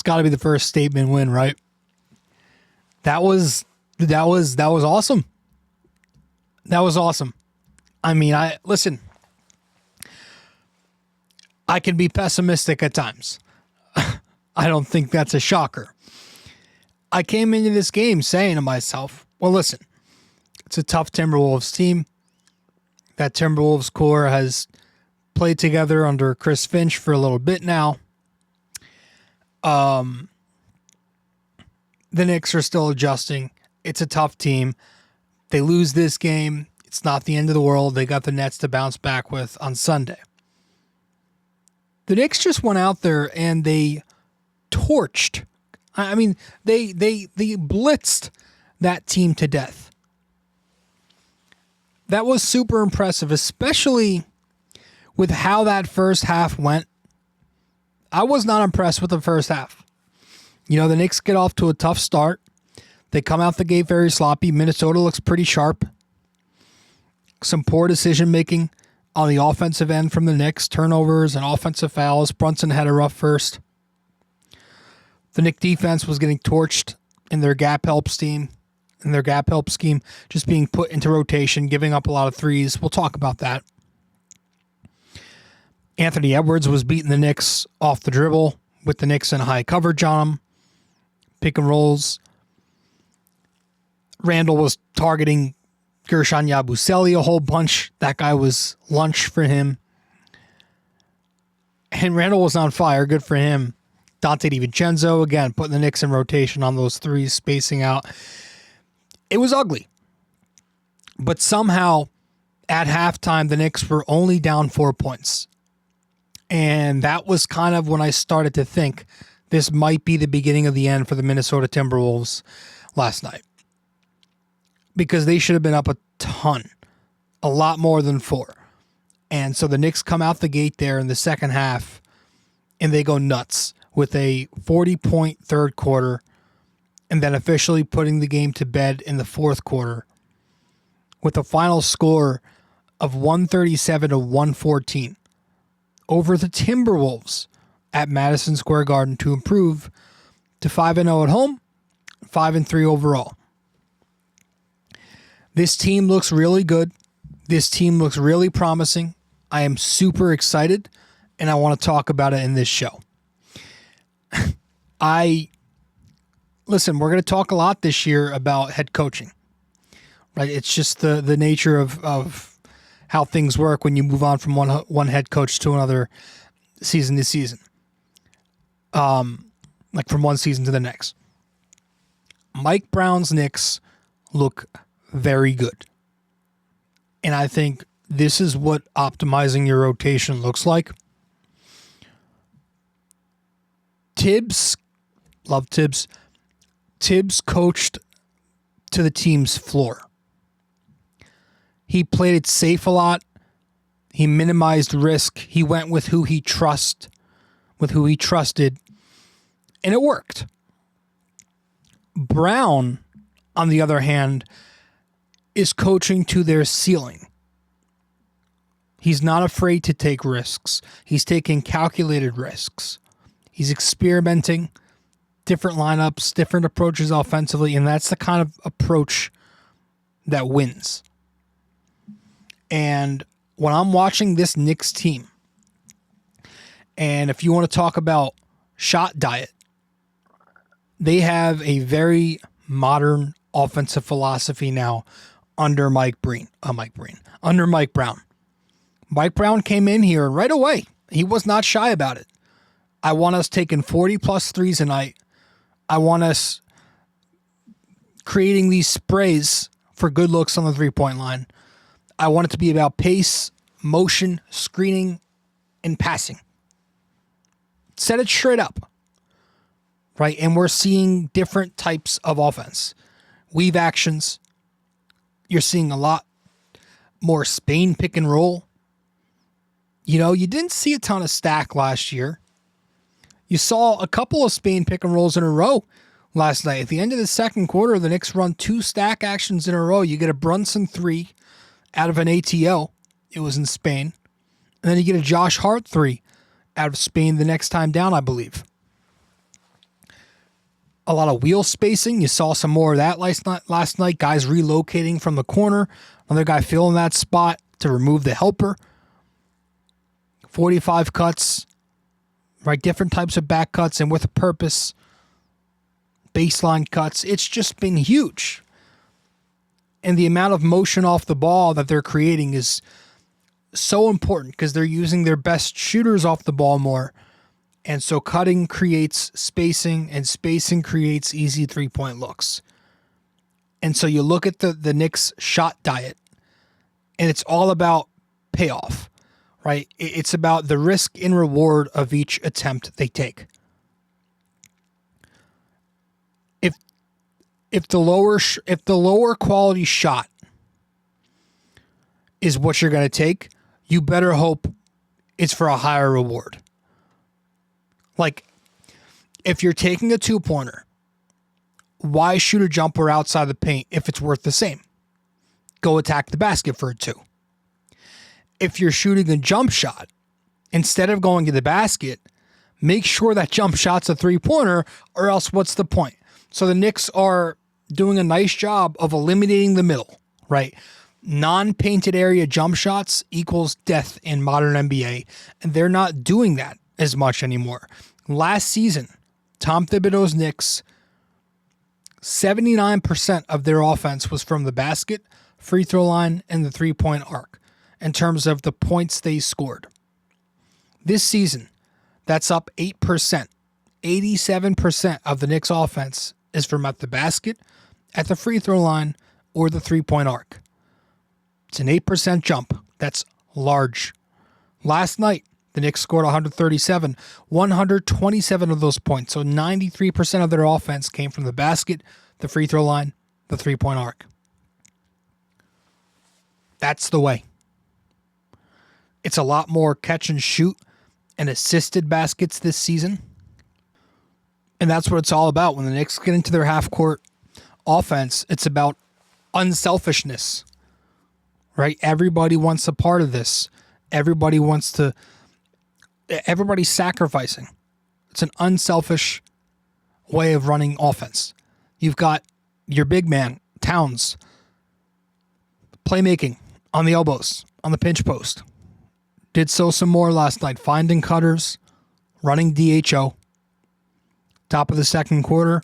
got to be the first statement win, right? That was awesome. That was awesome. I mean, listen, I can be pessimistic at times. I don't think that's a shocker. I came into this game saying to myself, well, listen, it's a tough Timberwolves team. That Timberwolves core has played together under Chris Finch for a little bit now. The Knicks are still adjusting. It's a tough team. They lose this game. It's not the end of the world. They got the Nets to bounce back with on Sunday. The Knicks just went out there and they torched. I mean, they blitzed that team to death. That was super impressive, especially with how that first half went. I was not impressed with the first half. You know, the Knicks get off to a tough start. They come out the gate very sloppy. Minnesota looks pretty sharp. Some poor decision-making on the offensive end from the Knicks. Turnovers and offensive fouls. Brunson had a rough first. The Knicks defense was getting torched in their gap help scheme. Just being put into rotation, giving up a lot of threes. We'll talk about that. Anthony Edwards was beating the Knicks off the dribble with the Knicks in high coverage on him. Pick and rolls. Randall was targeting Gershon Yabusele a whole bunch. That guy was lunch for him. And Randall was on fire. Good for him. Dante DiVincenzo, again, putting the Knicks in rotation on those threes, spacing out. It was ugly. But somehow, at halftime, the Knicks were only down 4 points. And that was kind of when I started to think this might be the beginning of the end for the Minnesota Timberwolves last night. Because they should have been up a ton. A lot more than 4. And so the Knicks come out the gate there in the second half, and they go nuts with a 40-point third quarter, and then officially putting the game to bed in the fourth quarter with a final score of 137-114 over the Timberwolves at Madison Square Garden to improve to 5-0 at home, 5-3 overall. This team looks really good. This team looks really promising. I am super excited, and I want to talk about it in this show. Listen, we're going to talk a lot this year about head coaching, right? It's just the nature of how things work when you move on from one head coach to another season to season, like from one season to the next. Mike Brown's Knicks look very good. And I think this is what optimizing your rotation looks like. Tibbs, love Tibbs. Tibbs coached to the team's floor. He played it safe a lot. He minimized risk. He went with who he trusted, and it worked. Brown, on the other hand, is coaching to their ceiling. He's not afraid to take risks. He's taking calculated risks. He's experimenting different lineups, different approaches offensively, and that's the kind of approach that wins. And when I'm watching this Knicks team, and if you want to talk about shot diet, they have a very modern offensive philosophy now under Mike Brown. Mike Brown came in here right away. He was not shy about it. I want us taking 40-plus threes a night. I want us creating these sprays for good looks on the three-point line. I want it to be about pace, motion, screening, and passing. Set it straight up, right? And we're seeing different types of offense. Weave actions. You're seeing a lot more Spain pick and roll. You know, you didn't see a ton of stack last year. You saw a couple of Spain pick and rolls in a row last night. At the end of the second quarter, the Knicks run 2 stack actions in a row. You get a Brunson 3 out of an ATO. It was in Spain. And then you get a Josh Hart 3 out of Spain the next time down, I believe. a lot of wheel spacing. You saw some more of that last night. Guys relocating from the corner. Another guy filling that spot to remove the helper. 45 cuts, right? Different types of back cuts and with a purpose. Baseline cuts. It's just been huge. And the amount of motion off the ball that they're creating is so important because they're using their best shooters off the ball more. And so cutting creates spacing, and spacing creates easy three-point looks. And so you look at the Knicks shot diet, and it's all about payoff, right? It's about the risk and reward of each attempt they take. If the lower quality shot is what you're going to take, you better hope it's for a higher reward. Like, if you're taking a two-pointer, why shoot a jumper outside the paint if it's worth the same? Go attack the basket for a two. If you're shooting a jump shot, instead of going to the basket, make sure that jump shot's a three-pointer, or else what's the point? So the Knicks are doing a nice job of eliminating the middle, right? Non-painted area jump shots equals death in modern NBA, and they're not doing that as much anymore. Last season, Tom Thibodeau's Knicks, 79% of their offense was from the basket, free throw line, and the three-point arc in terms of the points they scored. This season, that's up 8%. 87% of the Knicks offense is from at the basket, at the free throw line, or the three-point arc. It's an 8% jump. That's large. Last night, the Knicks scored 137, 127 of those points. So 93% of their offense came from the basket, the free throw line, the three-point arc. That's the way. It's a lot more catch and shoot and assisted baskets this season. And that's what it's all about. When the Knicks get into their half-court offense, it's about unselfishness, right? Everybody wants a part of this. Everybody's sacrificing. It's an unselfish way of running offense. You've got your big man, Towns, playmaking on the elbows, on the pinch post. Did so some more last night, finding cutters, running DHO. Top of the second quarter,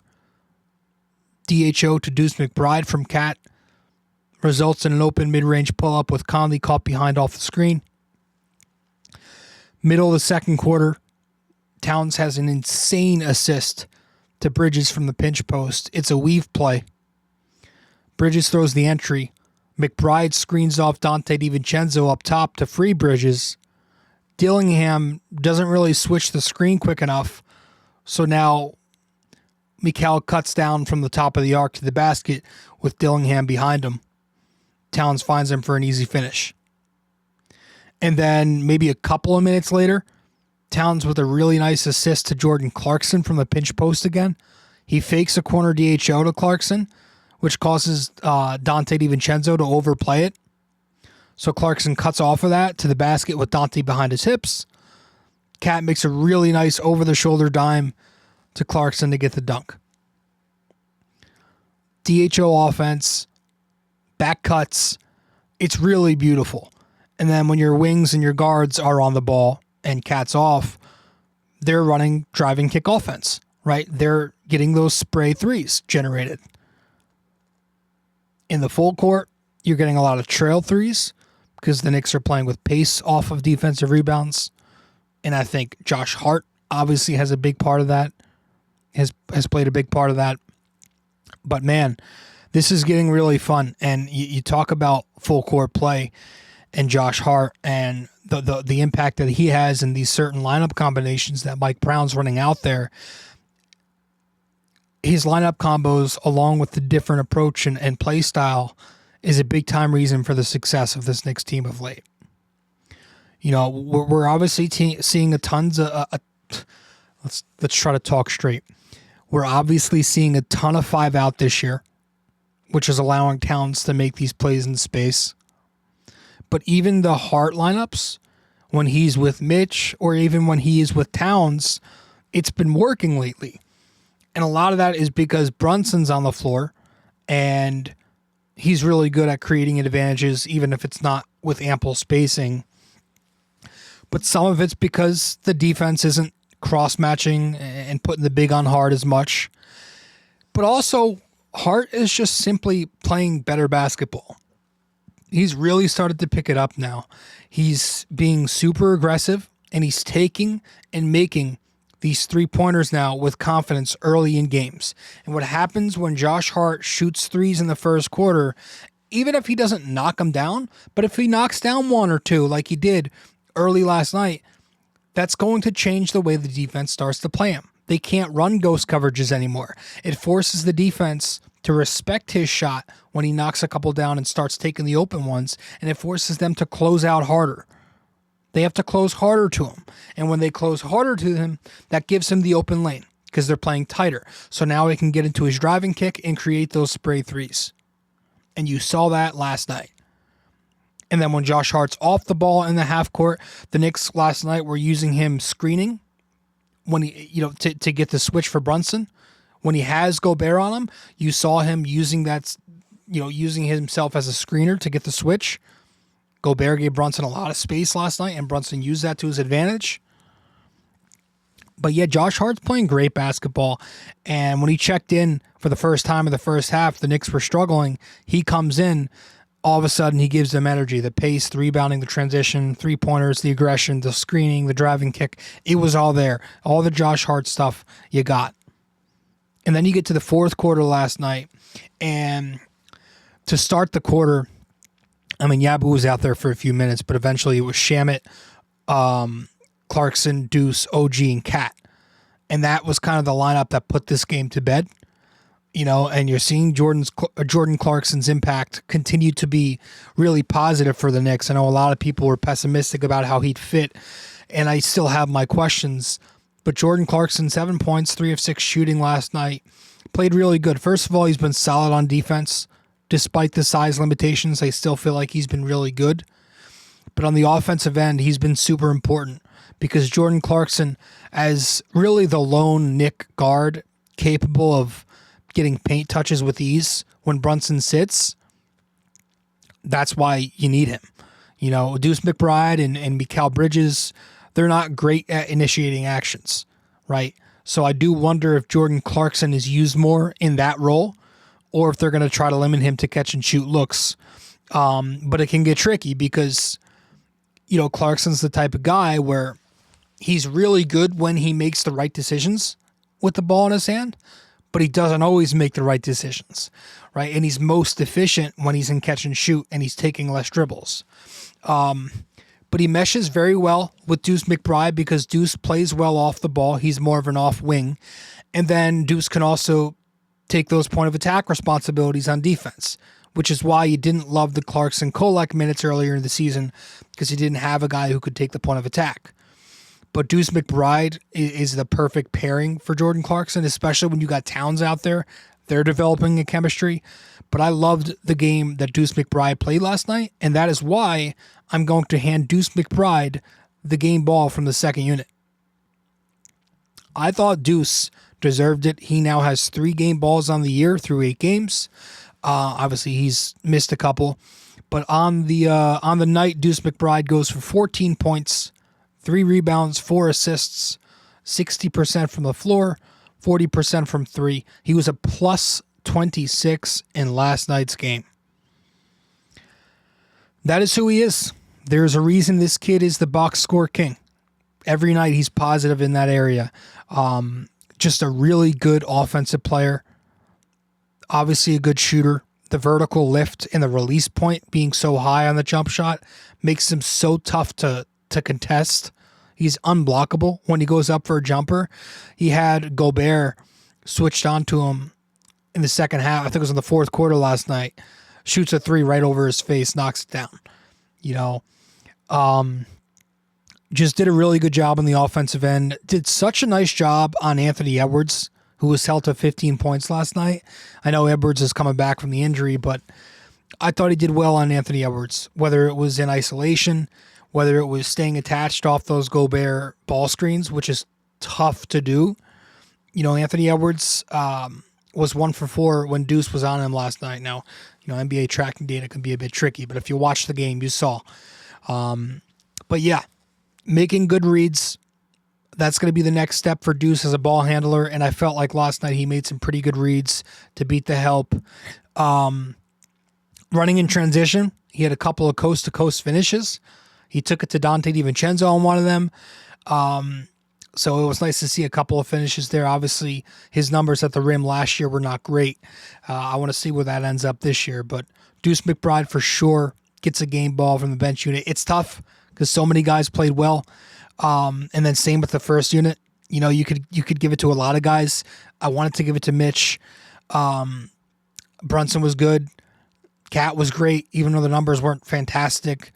DHO to Deuce McBride from Cat results in an open mid-range pull-up with Conley caught behind off the screen. Middle of the second quarter, Towns has an insane assist to Bridges from the pinch post. It's a weave play. Bridges throws the entry. McBride screens off Dante DiVincenzo up top to free Bridges. Dillingham doesn't really switch the screen quick enough. So now Mikal cuts down from the top of the arc to the basket with Dillingham behind him. Towns finds him for an easy finish. And then maybe a couple of minutes later, Towns with a really nice assist to Jordan Clarkson from the pinch post again. He fakes a corner DHO to Clarkson, which causes Dante DiVincenzo to overplay it. So Clarkson cuts off of that to the basket with Dante behind his hips. Cat makes a really nice over-the-shoulder dime to Clarkson to get the dunk. DHO offense, back cuts, it's really beautiful. And then when your wings and your guards are on the ball and Cat's off, they're running driving kick offense, right? They're getting those spray threes generated. In the full court, you're getting a lot of trail threes because the Knicks are playing with pace off of defensive rebounds. And I think Josh Hart obviously has a big part of that, has played a big part of that. But man, this is getting really fun. And you talk about full court play and Josh Hart and the impact that he has in these certain lineup combinations that Mike Brown's running out there. His lineup combos, along with the different approach and play style, is a big time reason for the success of this Knicks team of late. You know, we're obviously seeing a tons of let's try to talk straight. We're obviously seeing a ton of 5-out this year, which is allowing Towns to make these plays in space. But even the Hart lineups, when he's with Mitch or even when he is with Towns, it's been working lately. And a lot of that is because Brunson's on the floor and he's really good at creating advantages, even if it's not with ample spacing. But some of it's because the defense isn't cross-matching and putting the big on Hart as much. But also, Hart is just simply playing better basketball. He's really started to pick it up now. He's being super aggressive, and he's taking and making these three-pointers now with confidence early in games. And what happens when Josh Hart shoots threes in the first quarter, even if he doesn't knock them down, but if he knocks down one or two like he did early last night, that's going to change the way the defense starts to play him. They can't run ghost coverages anymore. It forces the defense to respect his shot when he knocks a couple down and starts taking the open ones, and it forces them to close out harder. They have to close harder to him. And when they close harder to him, that gives him the open lane because they're playing tighter. So now he can get into his driving kick and create those spray threes. And you saw that last night. And then when Josh Hart's off the ball in the half court, the Knicks last night were using him screening when he, to get the switch for Brunson. When he has Gobert on him, you saw him using that, using himself as a screener to get the switch. Gobert gave Brunson a lot of space last night, and Brunson used that to his advantage. But yeah, Josh Hart's playing great basketball. And when he checked in for the first time in the first half, the Knicks were struggling. He comes in. All of a sudden, he gives them energy, the pace, the rebounding, the transition, three-pointers, the aggression, the screening, the driving kick. It was all there. All the Josh Hart stuff you got. And then you get to the fourth quarter last night. And to start the quarter, Yabu was out there for a few minutes, but eventually it was Shamet, Clarkson, Deuce, OG, and Cat. And that was kind of the lineup that put this game to bed. And you're seeing Jordan Clarkson's impact continue to be really positive for the Knicks. I know a lot of people were pessimistic about how he'd fit, and I still have my questions. But Jordan Clarkson, 7 points, 3 of 6 shooting last night, played really good. First of all, he's been solid on defense. Despite the size limitations, I still feel like he's been really good. But on the offensive end, he's been super important because Jordan Clarkson, as really the lone Knick guard capable of getting paint touches with ease when Brunson sits, that's why you need him. Deuce McBride and Mikal Bridges, they're not great at initiating actions, right? So I do wonder if Jordan Clarkson is used more in that role or if they're going to try to limit him to catch and shoot looks. But it can get tricky because, Clarkson's the type of guy where he's really good when he makes the right decisions with the ball in his hand, but he doesn't always make the right decisions, right? And he's most efficient when he's in catch and shoot and he's taking less dribbles. But he meshes very well with Deuce McBride because Deuce plays well off the ball. He's more of an off wing. And then Deuce can also take those point of attack responsibilities on defense, which is why you didn't love the Clarkson Kolek minutes earlier in the season because he didn't have a guy who could take the point of attack. But Deuce McBride is the perfect pairing for Jordan Clarkson, especially when you got Towns out there. They're developing a chemistry. But I loved the game that Deuce McBride played last night, and that is why I'm going to hand Deuce McBride the game ball from the second unit. I thought Deuce deserved it. He now has 3 game balls on the year through 8 games. Obviously, he's missed a couple. But on the night, Deuce McBride goes for 14 points, 3 rebounds, 4 assists, 60% from the floor, 40% from 3. He was a plus 26 in last night's game. That is who he is. There's a reason this kid is the box score king. Every night he's positive in that area. Just a really good offensive player. Obviously a good shooter. The vertical lift and the release point being so high on the jump shot makes him so tough to contest. He's unblockable when he goes up for a jumper. He had Gobert switched onto him in the second half. I think it was in the fourth quarter last night. Shoots a 3 right over his face, knocks it down. Just did a really good job on the offensive end. Did such a nice job on Anthony Edwards, who was held to 15 points last night. I know Edwards is coming back from the injury, but I thought he did well on Anthony Edwards, whether it was in isolation, whether it was staying attached off those Gobert ball screens, which is tough to do. Anthony Edwards was 1 for 4 when Deuce was on him last night. Now, NBA tracking data can be a bit tricky, but if you watch the game, you saw. But yeah, making good reads. That's going to be the next step for Deuce as a ball handler, and I felt like last night he made some pretty good reads to beat the help. Running in transition, he had a couple of coast-to-coast finishes. He took it to Dante DiVincenzo on one of them. So it was nice to see a couple of finishes there. Obviously, his numbers at the rim last year were not great. I want to see where that ends up this year. But Deuce McBride for sure gets a game ball from the bench unit. It's tough because so many guys played well. And then same with the first unit. You could give it to a lot of guys. I wanted to give it to Mitch. Brunson was good. Cat was great, even though the numbers weren't fantastic.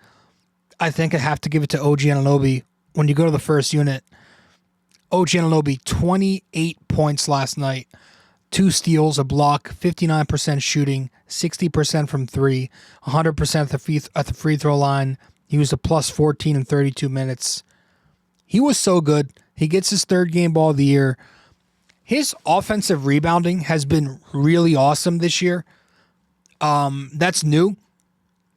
I think I have to give it to OG Anunoby. When you go to the first unit, OG Anunoby, 28 points last night, 2 steals, a block, 59% shooting, 60% from 3, 100% at the free throw line. He was a plus 14 in 32 minutes. He was so good. He gets his 3rd game ball of the year. His offensive rebounding has been really awesome this year. That's new.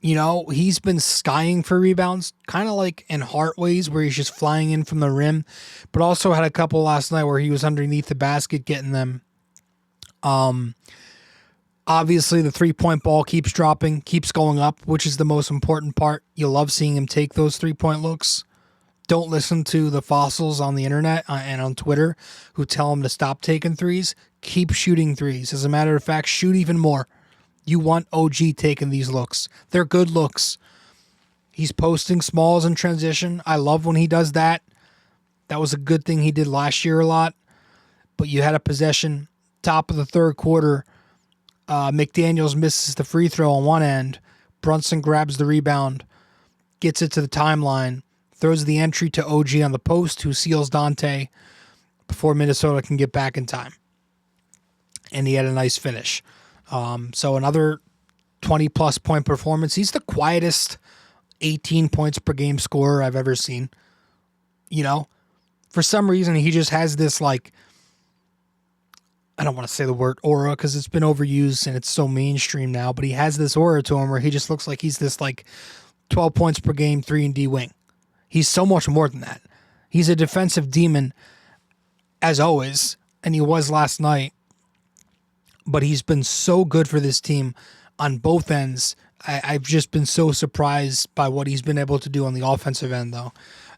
He's been skying for rebounds, kind of like in Hart ways where he's just flying in from the rim, but also had a couple last night where he was underneath the basket getting them. Obviously the 3-point ball keeps dropping, keeps going up, which is the most important part. You love seeing him take those 3-point looks. Don't listen to the fossils on the internet and on Twitter who tell him to stop taking threes. Keep shooting threes. As a matter of fact, shoot even more. You want OG taking these looks. They're good looks. He's posting smalls in transition. I love when he does that. That was a good thing he did last year a lot. But you had a possession, top of the 3rd quarter. McDaniels misses the free throw on one end. Brunson grabs the rebound, gets it to the timeline, throws the entry to OG on the post, who seals Dante before Minnesota can get back in time. And he had a nice finish. So another 20-plus point performance. He's the quietest 18 points per game scorer I've ever seen. For some reason, he just has this, I don't want to say the word aura because it's been overused and it's so mainstream now, but he has this aura to him where he just looks like he's this, 12 points per game, 3-and-D wing. He's so much more than that. He's a defensive demon, as always, and he was last night. But he's been so good for this team on both ends. I've just been so surprised by what he's been able to do on the offensive end, though.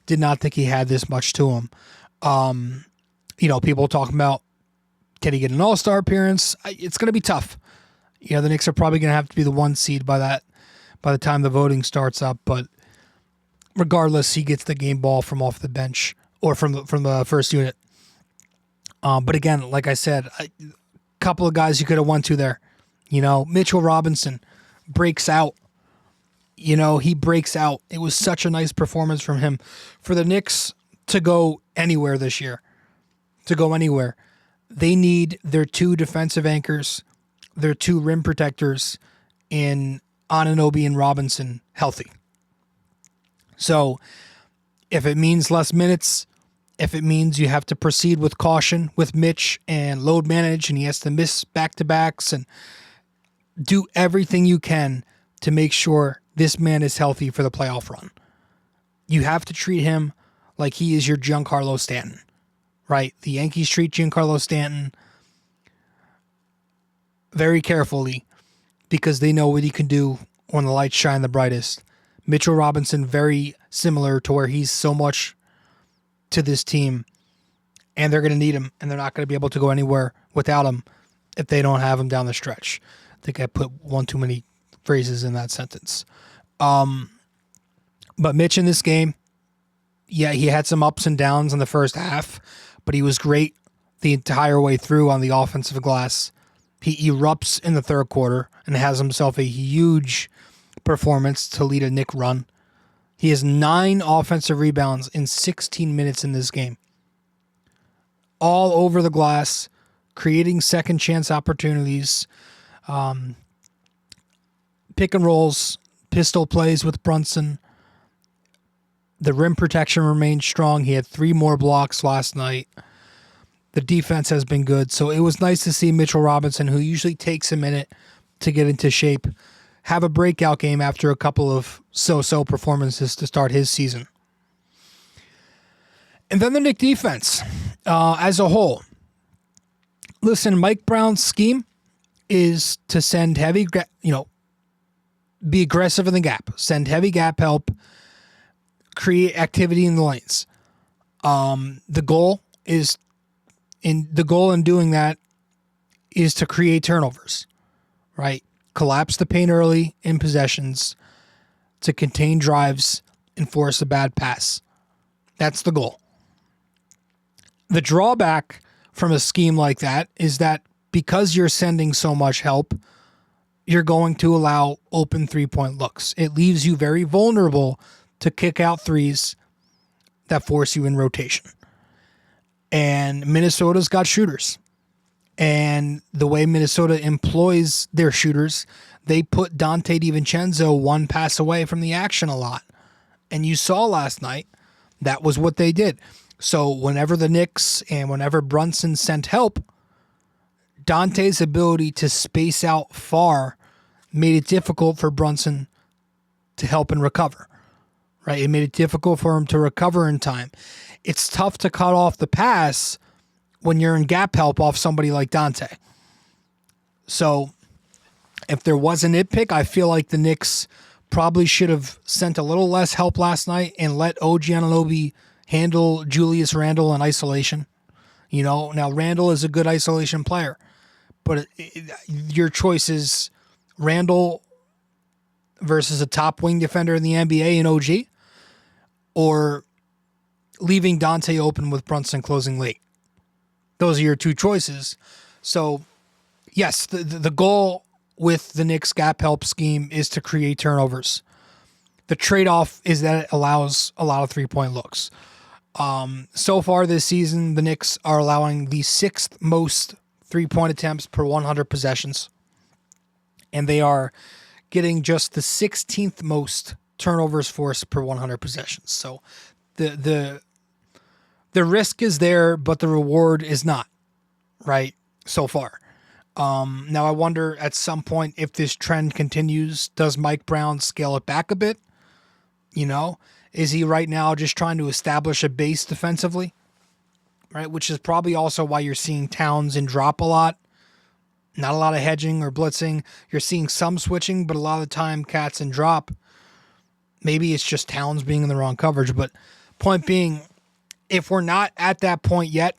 Did not think he had this much to him. People talking about, can he get an all-star appearance? It's going to be tough. The Knicks are probably going to have to be the 1 seed by the time the voting starts up. But regardless, he gets the game ball from off the bench or from the first unit. But again, like I said, couple of guys you could have won to there. Mitchell Robinson breaks out. He breaks out. It was such a nice performance from him. For the Knicks to go anywhere this year, they need their 2 defensive anchors, their 2 rim protectors in Anunoby and Robinson healthy. So if it means less minutes, if it means you have to proceed with caution with Mitch and load manage and he has to miss back-to-backs and do everything you can to make sure this man is healthy for the playoff run. You have to treat him like he is your Giancarlo Stanton, right? The Yankees treat Giancarlo Stanton very carefully because they know what he can do when the lights shine the brightest. Mitchell Robinson, very similar to where he's so much to this team, and they're going to need him, and they're not going to be able to go anywhere without him if they don't have him down the stretch. I think I put one too many phrases in that sentence. But Mitch in this game, yeah, he had some ups and downs in the first half, but he was great the entire way through on the offensive glass. He erupts in the 3rd quarter and has himself a huge performance to lead a Knick run. He has 9 offensive rebounds in 16 minutes in this game. All over the glass, creating second chance opportunities, pick and rolls, pistol plays with Brunson. The rim protection remained strong. He had 3 more blocks last night. The defense has been good. So it was nice to see Mitchell Robinson, who usually takes a minute to get into shape, have a breakout game after a couple of so-so performances to start his season. And then the Knicks defense as a whole. Listen, Mike Brown's scheme is to send heavy, be aggressive in the gap, send heavy gap help, create activity in the lanes. The goal in doing that is to create turnovers, right? Collapse the paint early in possessions to contain drives and force a bad pass. That's the goal. The drawback from a scheme like that is that because you're sending so much help, you're going to allow open three-point looks. It leaves you very vulnerable to kick out threes that force you in rotation. And Minnesota's got shooters. And the way Minnesota employs their shooters, they put Dante DiVincenzo one pass away from the action a lot. And you saw last night, that was what they did. So whenever the Knicks and whenever Brunson sent help, Dante's ability to space out far made it difficult for Brunson to help and recover, right? It made it difficult for him to recover in time. It's tough to cut off the pass when you're in gap help off somebody like Dante. So if there was a nitpick, I feel like the Knicks probably should have sent a little less help last night and let OG Anunoby handle Julius Randle in isolation. Now Randle is a good isolation player, but your choice is Randle versus a top wing defender in the NBA in OG, or leaving Dante open with Brunson closing late. Those are your two choices. So, yes, the goal with the Knicks gap help scheme is to create turnovers. The trade-off is that it allows a lot of three-point looks. So far this season, the Knicks are allowing the 6th most three-point attempts per 100 possessions. And they are getting just the 16th most turnovers forced per 100 possessions. So the risk is there, but the reward is not, right, so far. Now I wonder at some point if this trend continues, does Mike Brown scale it back a bit? Is he right now just trying to establish a base defensively, right? Which is probably also why you're seeing Towns and drop a lot. Not a lot of hedging or blitzing. You're seeing some switching, but a lot of the time cats and drop. Maybe it's just Towns being in the wrong coverage. But point being, if we're not at that point yet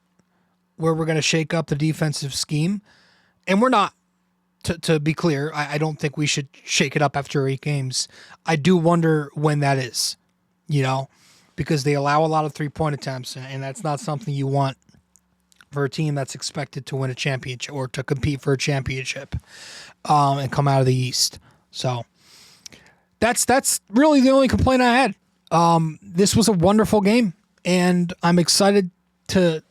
where we're going to shake up the defensive scheme, and we're not, to be clear, I don't think we should shake it up after 8 games. I do wonder when that is, because they allow a lot of three-point attempts, and that's not something you want for a team that's expected to win a championship or to compete for a championship and come out of the East. So that's really the only complaint I had. This was a wonderful game, and I'm excited to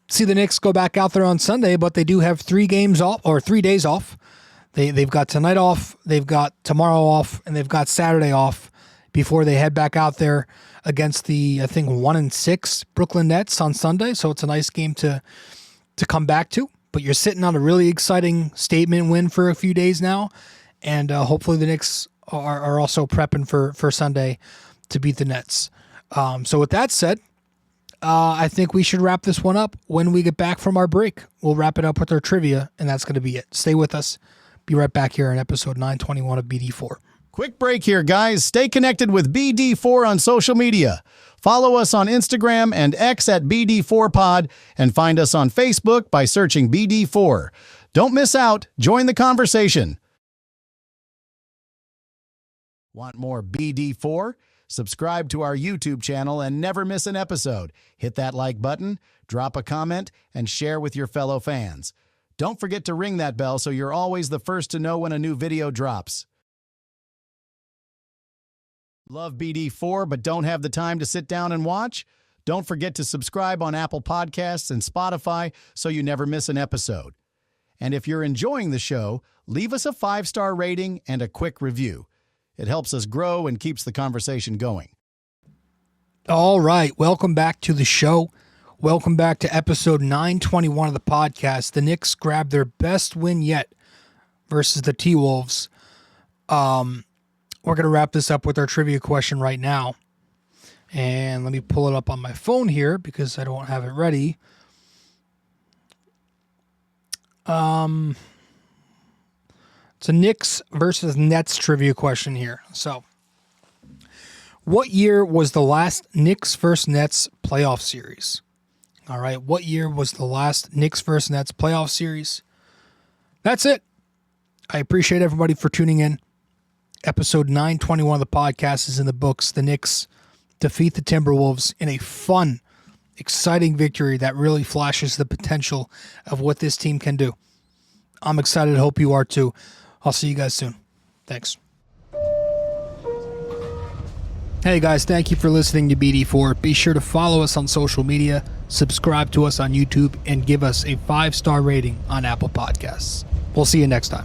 see the Knicks go back out there on Sunday, but they do have 3 days off. They've got tonight off, they've got tomorrow off, and they've got Saturday off before they head back out there against the, I think, 1-6 Brooklyn Nets on Sunday. So it's a nice game to come back to. But you're sitting on a really exciting statement win for a few days now, and hopefully the Knicks are also prepping for Sunday to beat the Nets. So with that said, I think we should wrap this one up when we get back from our break. We'll wrap it up with our trivia, and that's going to be it. Stay with us. Be right back here in episode 921 of BD4. Quick break here, guys. Stay connected with BD4 on social media. Follow us on Instagram and X at BD4Pod, and find us on Facebook by searching BD4. Don't miss out. Join the conversation. Want more BD4? Subscribe to our YouTube channel and never miss an episode. Hit that like button, drop a comment, and share with your fellow fans. Don't forget to ring that bell so you're always the first to know when a new video drops. Love BD4 but don't have the time to sit down and watch? Don't forget to subscribe on Apple Podcasts and Spotify so you never miss an episode. And if you're enjoying the show, leave us a 5-star rating and a quick review. It helps us grow and keeps the conversation going. All right, welcome back to the show. Welcome back to episode 921 of the podcast. The Knicks grabbed their best win yet versus the T-Wolves. We're going to wrap this up with our trivia question right now. And let me pull it up on my phone here because I don't have it ready. It's a Knicks versus Nets trivia question here. So, what year was the last Knicks versus Nets playoff series? All right, what year was the last Knicks versus Nets playoff series? That's it. I appreciate everybody for tuning in. Episode 921 of the podcast is in the books. The Knicks defeat the Timberwolves in a fun, exciting victory that really flashes the potential of what this team can do. I'm excited. Hope you are too. I'll see you guys soon. Thanks. Hey guys, thank you for listening to BD4. Be sure to follow us on social media, subscribe to us on YouTube, and give us a 5-star rating on Apple Podcasts. We'll see you next time.